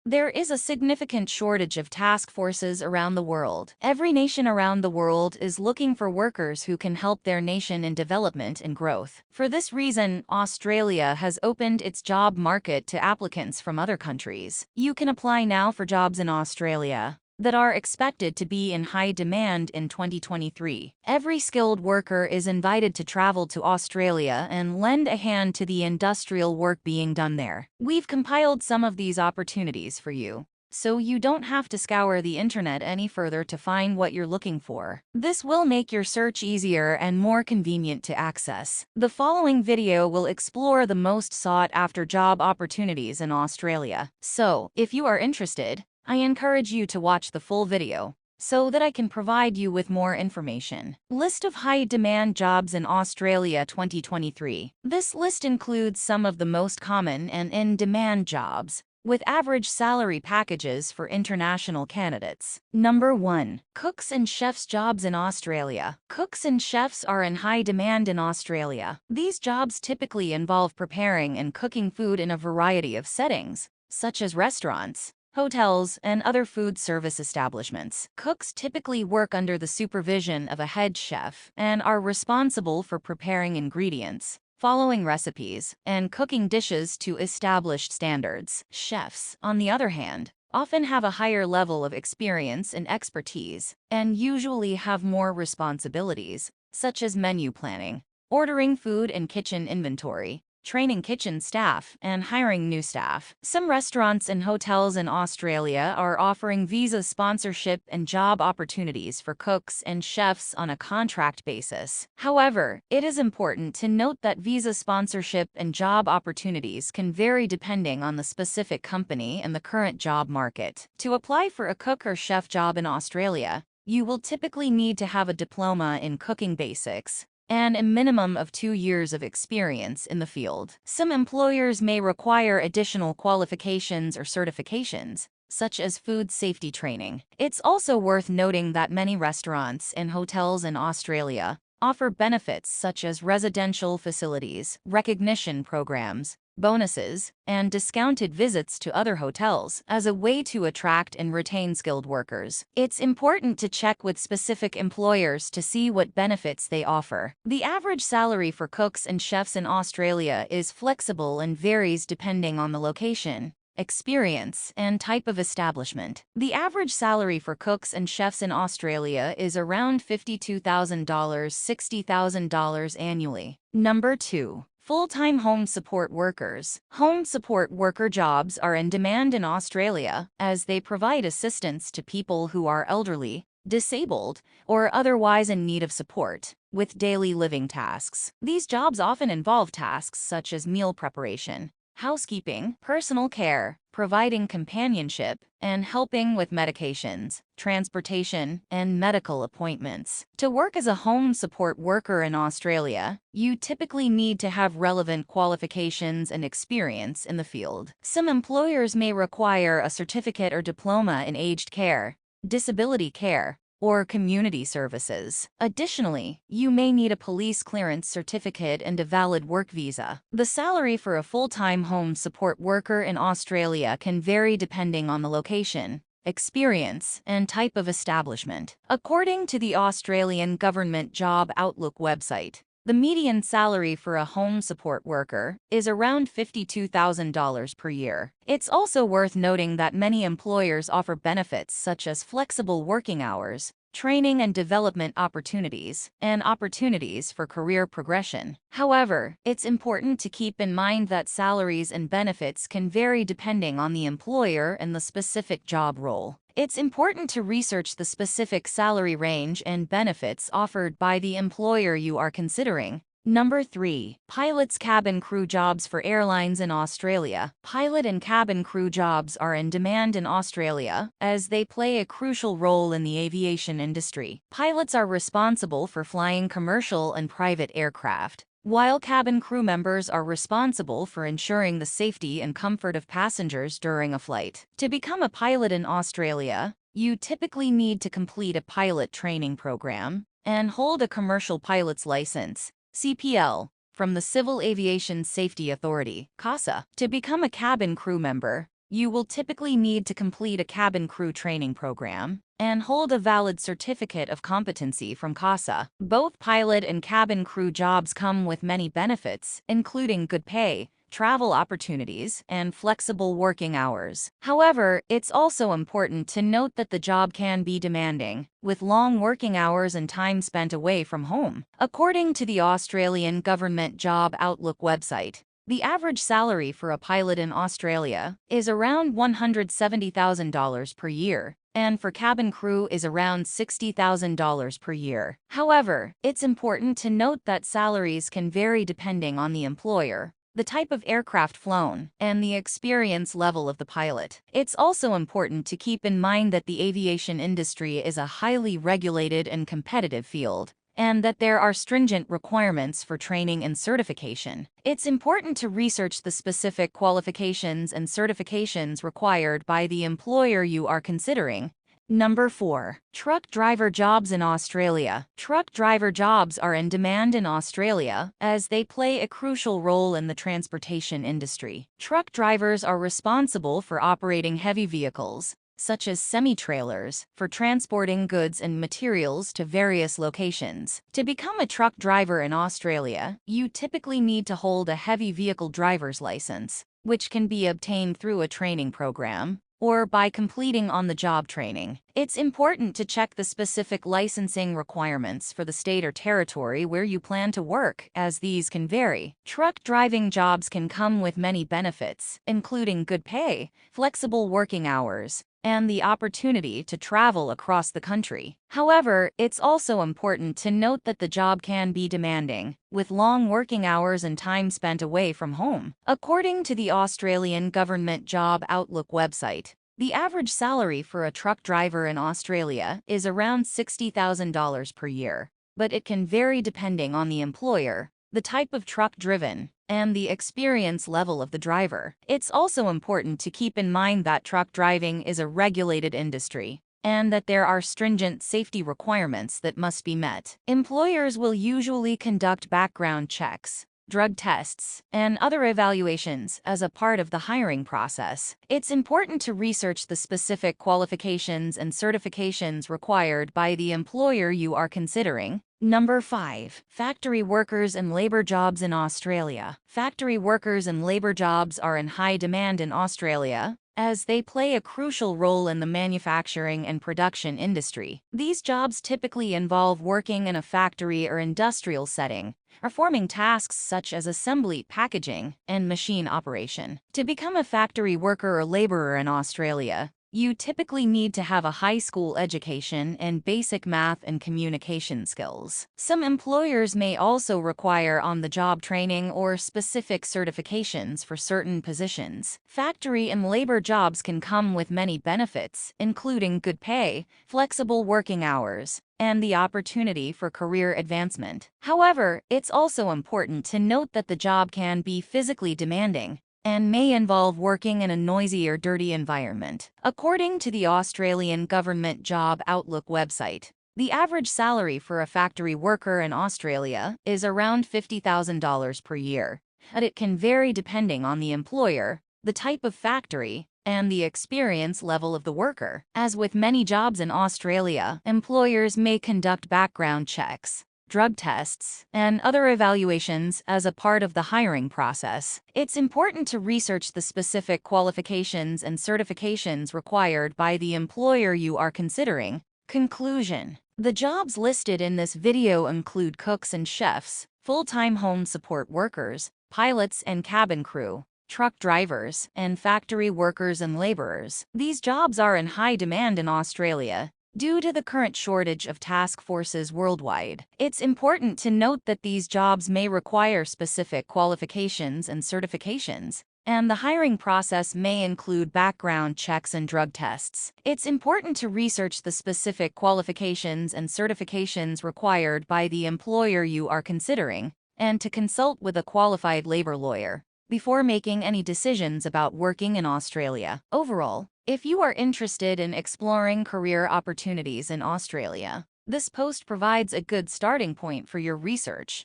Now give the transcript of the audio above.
There is a significant shortage of task forces around the world. Every nation around the world is looking for workers who can help their nation in development and growth. For this reason, Australia has opened its job market to applicants from other countries. You can apply now for jobs in Australia that are expected to be in high demand in 2023. Every skilled worker is invited to travel to Australia and lend a hand to the industrial work being done there. We've compiled some of these opportunities for you, so you don't have to scour the internet any further to find what you're looking for. This will make your search easier and more convenient to access. The following video will explore the most sought-after job opportunities in Australia. So, if you are interested, I encourage you to watch the full video so that I can provide you with more information. List of high-demand jobs in Australia 2023. This list includes some of the most common and in-demand jobs, with average salary packages for international candidates. Number 1. Cooks and chefs jobs in Australia. Cooks and chefs are in high demand in Australia. These jobs typically involve preparing and cooking food in a variety of settings, such as restaurants, hotels, and other food service establishments. Cooks typically work under the supervision of a head chef and are responsible for preparing ingredients, following recipes, and cooking dishes to established standards. Chefs, on the other hand, often have a higher level of experience and expertise, and usually have more responsibilities, such as menu planning, ordering food and kitchen inventory, training kitchen staff, and hiring new staff. Some restaurants and hotels in Australia are offering visa sponsorship and job opportunities for cooks and chefs on a contract basis. However, it is important to note that visa sponsorship and job opportunities can vary depending on the specific company and the current job market. To apply for a cook or chef job in Australia, you will typically need to have a diploma in cooking basics and a minimum of 2 years of experience in the field. Some employers may require additional qualifications or certifications, such as food safety training. It's also worth noting that many restaurants and hotels in Australia offer benefits such as residential facilities, recognition programs, bonuses, and discounted visits to other hotels as a way to attract and retain skilled workers. It's important to check with specific employers to see what benefits they offer. The average salary for cooks and chefs in Australia is flexible and varies depending on the location, experience, and type of establishment. The average salary for cooks and chefs in Australia is around $52,000 $60,000 annually. Number 2. Full-time home support workers. Home support worker jobs are in demand in Australia as they provide assistance to people who are elderly, disabled, or otherwise in need of support with daily living tasks. These jobs often involve tasks such as meal preparation, housekeeping, personal care, providing companionship, and helping with medications, transportation, and medical appointments. To work as a home support worker in Australia, you typically need to have relevant qualifications and experience in the field. Some employers may require a certificate or diploma in aged care, disability care, or community services. Additionally, you may need a police clearance certificate and a valid work visa. The salary for a full-time home support worker in Australia can vary depending on the location, experience, and type of establishment. According to the Australian Government Job Outlook website, the median salary for a home support worker is around $52,000 per year. It's also worth noting that many employers offer benefits such as flexible working hours, training and development opportunities, and opportunities for career progression. However, it's important to keep in mind that salaries and benefits can vary depending on the employer and the specific job role. It's important to research the specific salary range and benefits offered by the employer you are considering. Number 3. Pilots cabin crew jobs for airlines in Australia. Pilot and cabin crew jobs are in demand in Australia as they play a crucial role in the aviation industry. Pilots are responsible for flying commercial and private aircraft, while cabin crew members are responsible for ensuring the safety and comfort of passengers during a flight. To become a pilot in Australia, you typically need to complete a pilot training program and hold a commercial pilot's license, CPL, from the Civil Aviation Safety Authority, CASA. To become a cabin crew member, you will typically need to complete a cabin crew training program and hold a valid certificate of competency from CASA. Both pilot and cabin crew jobs come with many benefits, including good pay, travel opportunities, and flexible working hours. However, it's also important to note that the job can be demanding, with long working hours and time spent away from home. According to the Australian Government Job Outlook website, the average salary for a pilot in Australia is around $170,000 per year, and for cabin crew is around $60,000 per year. However, it's important to note that salaries can vary depending on the employer, the type of aircraft flown, and the experience level of the pilot. It's also important to keep in mind that the aviation industry is a highly regulated and competitive field, and that there are stringent requirements for training and certification. It's important to research the specific qualifications and certifications required by the employer you are considering. Number 4. Truck driver jobs in Australia. Truck driver jobs are in demand in Australia as they play a crucial role in the transportation industry. Truck drivers are responsible for operating heavy vehicles, such as semi-trailers, for transporting goods and materials to various locations. To become a truck driver in Australia, you typically need to hold a heavy vehicle driver's license, which can be obtained through a training program or by completing on-the-job training. It's important to check the specific licensing requirements for the state or territory where you plan to work, as these can vary. Truck driving jobs can come with many benefits, including good pay, flexible working hours, and the opportunity to travel across the country. However, it's also important to note that the job can be demanding, with long working hours and time spent away from home. According to the Australian Government Job Outlook website, the average salary for a truck driver in Australia is around $60,000 per year, but it can vary depending on the employer, the type of truck driven, and the experience level of the driver. It's also important to keep in mind that truck driving is a regulated industry, and that there are stringent safety requirements that must be met. Employers will usually conduct background checks, drug tests, and other evaluations as a part of the hiring process. It's important to research the specific qualifications and certifications required by the employer you are considering. Number 5. Factory workers and labor jobs in Australia. Factory workers and labor jobs are in high demand in Australia, as they play a crucial role in the manufacturing and production industry. These jobs typically involve working in a factory or industrial setting, performing tasks such as assembly, packaging, and machine operation. To become a factory worker or laborer in Australia, you typically need to have a high school education and basic math and communication skills. Some employers may also require on-the-job training or specific certifications for certain positions. Factory and labor jobs can come with many benefits, including good pay, flexible working hours, and the opportunity for career advancement. However, it's also important to note that the job can be physically demanding and may involve working in a noisy or dirty environment. According to the Australian Government Job Outlook website, the average salary for a factory worker in Australia is around $50,000 per year, but it can vary depending on the employer, the type of factory, and the experience level of the worker. As with many jobs in Australia, employers may conduct background checks, drug tests, and other evaluations as a part of the hiring process. It's important to research the specific qualifications and certifications required by the employer you are considering. Conclusion: the jobs listed in this video include cooks and chefs, full-time home support workers, pilots and cabin crew, truck drivers, and factory workers and laborers. These jobs are in high demand in Australia due to the current shortage of task forces worldwide. It's important to note that these jobs may require specific qualifications and certifications, and the hiring process may include background checks and drug tests. It's important to research the specific qualifications and certifications required by the employer you are considering, and to consult with a qualified labor lawyer before making any decisions about working in Australia. Overall, if you are interested in exploring career opportunities in Australia, this post provides a good starting point for your research.